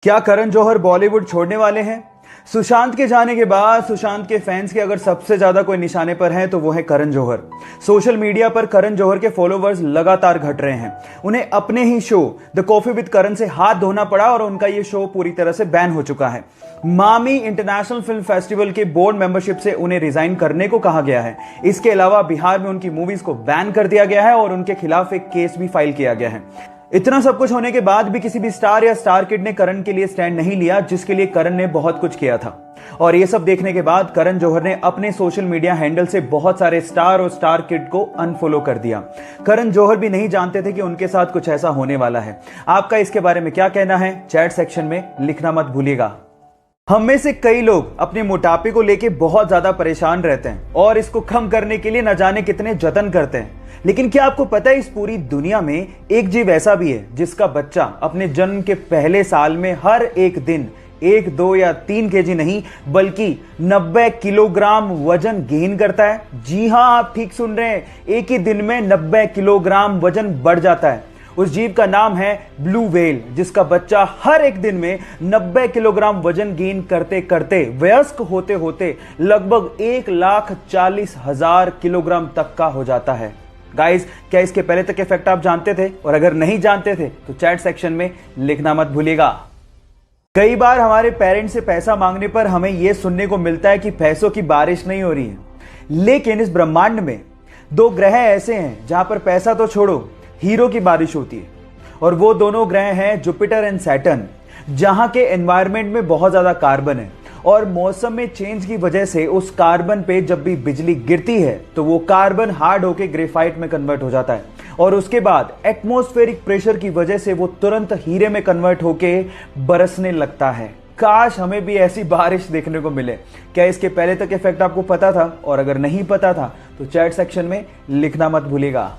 क्या करण जौहर बॉलीवुड छोड़ने वाले हैं? सुशांत के जाने के बाद सुशांत के फैंस के अगर सबसे ज्यादा कोई निशाने पर है तो वो है करण जौहर। सोशल मीडिया पर करण जौहर के फॉलोवर्स लगातार घट रहे हैं। उन्हें अपने ही शो द कॉफी विद करण से हाथ धोना पड़ा और उनका ये शो पूरी तरह से बैन हो चुका है। मामी इंटरनेशनल फिल्म फेस्टिवल के बोर्ड मेंबरशिप से उन्हें रिजाइन करने को कहा गया है। इसके अलावा बिहार में उनकी मूवीज को बैन कर दिया गया है और उनके खिलाफ एक केस भी फाइल किया गया है। इतना सब कुछ होने के बाद भी किसी भी स्टार या स्टार किड ने करण के लिए स्टैंड नहीं लिया, जिसके लिए करण ने बहुत कुछ किया था। और ये सब देखने के बाद करण जौहर ने अपने सोशल मीडिया हैंडल से बहुत सारे स्टार और स्टार किड को अनफॉलो कर दिया। करण जौहर भी नहीं जानते थे कि उनके साथ कुछ ऐसा होने वाला है। आपका इसके बारे में क्या कहना है? चैट सेक्शन में लिखना मत भूलिएगा। हम में से कई लोग अपने मोटापे को लेके बहुत ज्यादा परेशान रहते हैं और इसको कम करने के लिए न जाने कितने जतन करते हैं। लेकिन क्या आपको पता है इस पूरी दुनिया में एक जीव ऐसा भी है जिसका बच्चा अपने जन्म के पहले साल में हर एक दिन 1, 2 या 3 केजी नहीं बल्कि 90 किलोग्राम वजन गेन करता है? जी हां, आप ठीक सुन रहे हैं, एक ही दिन में 90 किलोग्राम वजन बढ़ जाता है। उस जीव का नाम है ब्लू व्हेल, जिसका बच्चा हर एक दिन में 90 किलोग्राम वजन गेन करते करते वयस्क होते होते लगभग 1,40,000 किलोग्राम तक का हो जाता है। गाइस, क्या इसके पहले तक के फैक्ट आप जानते थे? और अगर नहीं जानते थे तो चैट सेक्शन में लिखना मत भूलिएगा। कई बार हमारे पेरेंट्स से पैसा मांगने पर हमें यह सुनने को मिलता है कि पैसों की बारिश नहीं हो रही है। लेकिन इस ब्रह्मांड में 2 ग्रह ऐसे हैं जहां पर पैसा तो छोड़ो, हीरो की बारिश होती है। और वो दोनों ग्रह हैं जुपिटर एंड सैटर्न, जहां के एनवायरनमेंट में बहुत ज्यादा कार्बन है और मौसम में चेंज की वजह से उस कार्बन पे जब भी बिजली गिरती है तो वो कार्बन हार्ड होकर ग्रेफाइट में कन्वर्ट हो जाता है और उसके बाद एटमॉस्फेरिक प्रेशर की वजह से वो तुरंत हीरे में कन्वर्ट होके बरसने लगता है। काश हमें भी ऐसी बारिश देखने को मिले। क्या इसके पहले तक इफेक्ट आपको पता था? और अगर नहीं पता था तो चैट सेक्शन में लिखना मत भूलिएगा।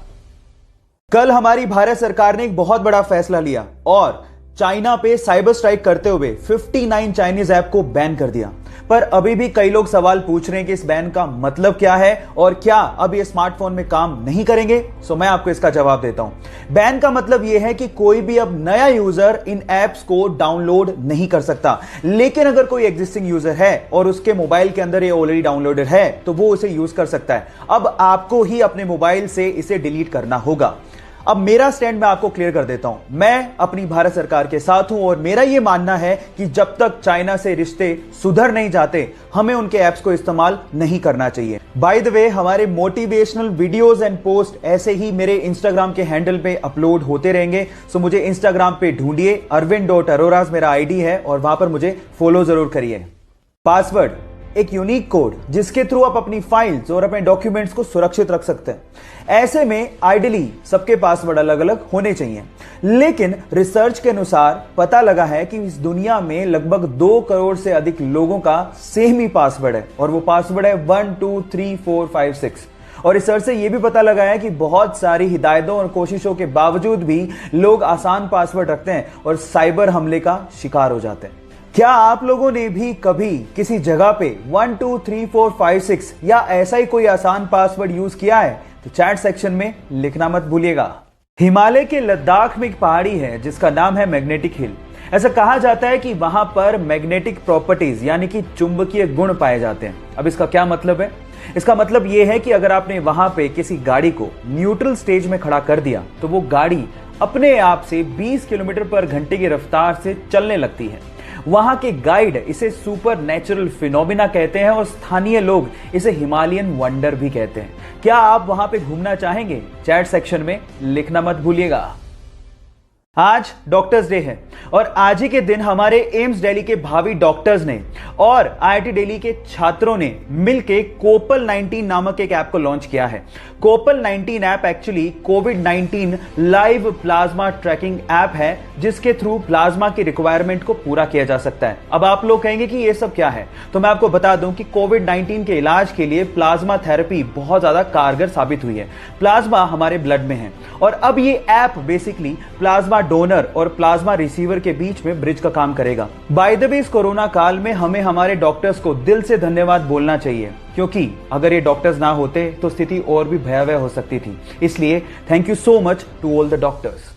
कल हमारी भारत सरकार ने एक बहुत बड़ा फैसला लिया और चाइना पे साइबर स्ट्राइक करते हुए 59 चाइनीज ऐप को बैन कर दिया। पर अभी भी कई लोग सवाल पूछ रहे हैं कि इस बैन का मतलब क्या है और क्या अब ये स्मार्टफोन में काम नहीं करेंगे? सो मैं आपको इसका जवाब देता हूं। बैन का मतलब यह है कि कोई भी अब नया यूजर इन ऐप्स को डाउनलोड नहीं कर सकता। लेकिन अगर कोई एग्जिस्टिंग यूजर है और उसके मोबाइल के अंदर ये ऑलरेडी डाउनलोडेड है तो वो उसे यूज कर सकता है। अब आपको ही अपने मोबाइल से इसे डिलीट करना होगा। अब मेरा स्टैंड मैं आपको क्लियर कर देता हूं। मैं अपनी भारत सरकार के साथ हूं और मेरा यह मानना है कि जब तक चाइना से रिश्ते सुधर नहीं जाते हमें उनके ऐप्स को इस्तेमाल नहीं करना चाहिए। बाय द वे, हमारे मोटिवेशनल वीडियोस एंड पोस्ट ऐसे ही मेरे इंस्टाग्राम के हैंडल पे अपलोड होते रहेंगे। सो मुझे इंस्टाग्राम पे ढूंढिए, arvind.aroras मेरा आईडी है और वहां पर मुझे फॉलो जरूर करिए। पासवर्ड एक यूनिक कोड जिसके थ्रू आप अपनी फाइल्स और अपने डॉक्यूमेंट्स को सुरक्षित रख सकते हैं। ऐसे में आइडियली सबके पासवर्ड अलग अलग होने चाहिए, लेकिन रिसर्च के अनुसार पता लगा है कि इस दुनिया में लगभग 2 करोड़ से अधिक लोगों का सेम ही पासवर्ड है और वो पासवर्ड है 1 2 3 4 5 6। और रिसर्च से यह भी पता लगा है कि बहुत सारी हिदायतों और कोशिशों के बावजूद भी लोग आसान पासवर्ड रखते हैं और साइबर हमले का शिकार हो जाते हैं। क्या आप लोगों ने भी कभी किसी जगह पे 1 2 3 4 5 6 या ऐसा ही कोई आसान पासवर्ड यूज किया है? तो चैट सेक्शन में लिखना मत भूलिएगा। हिमालय के लद्दाख में एक पहाड़ी है जिसका नाम है मैग्नेटिक हिल। ऐसा कहा जाता है कि वहां पर मैग्नेटिक प्रॉपर्टीज यानी कि चुंबकीय गुण पाए जाते हैं। अब इसका क्या मतलब है? इसका मतलब यह है कि अगर आपने वहां पे किसी गाड़ी को न्यूट्रल स्टेज में खड़ा कर दिया तो वो गाड़ी अपने आप से 20 किलोमीटर पर घंटे की रफ्तार से चलने लगती है। वहां के गाइड इसे सुपर नेचुरल फिनोमिना कहते हैं और स्थानीय लोग इसे हिमालयन वंडर भी कहते हैं। क्या आप वहां पे घूमना चाहेंगे? चैट सेक्शन में लिखना मत भूलिएगा। आज डॉक्टर्स डे है और आज ही के दिन हमारे एम्स दिल्ली के भावी डॉक्टर्स ने और आईआईटी दिल्ली के छात्रों ने मिलकर कोपल 19 नामक एक ऐप को लॉन्च किया है। कोपल 19 ऐप एक्चुअली कोविड-19 लाइव प्लाज्मा ट्रैकिंग ऐप है जिसके थ्रू प्लाज्मा की रिक्वायरमेंट को पूरा किया जा सकता है। अब आप लोग कहेंगे कि ये सब क्या है, तो मैं आपको बता दूं कि कोविड-19 के इलाज के लिए प्लाज्मा थेरेपी बहुत ज्यादा कारगर साबित हुई है। प्लाज्मा हमारे ब्लड में है और अब ये ऐप बेसिकली प्लाज्मा डोनर और प्लाज्मा रिसीवर के बीच में ब्रिज का काम करेगा। बाय द वे, इस कोरोना काल में हमें हमारे डॉक्टर्स को दिल से धन्यवाद बोलना चाहिए, क्योंकि अगर ये डॉक्टर्स ना होते तो स्थिति और भी भयावह हो सकती थी। इसलिए thank you so much to all the doctors.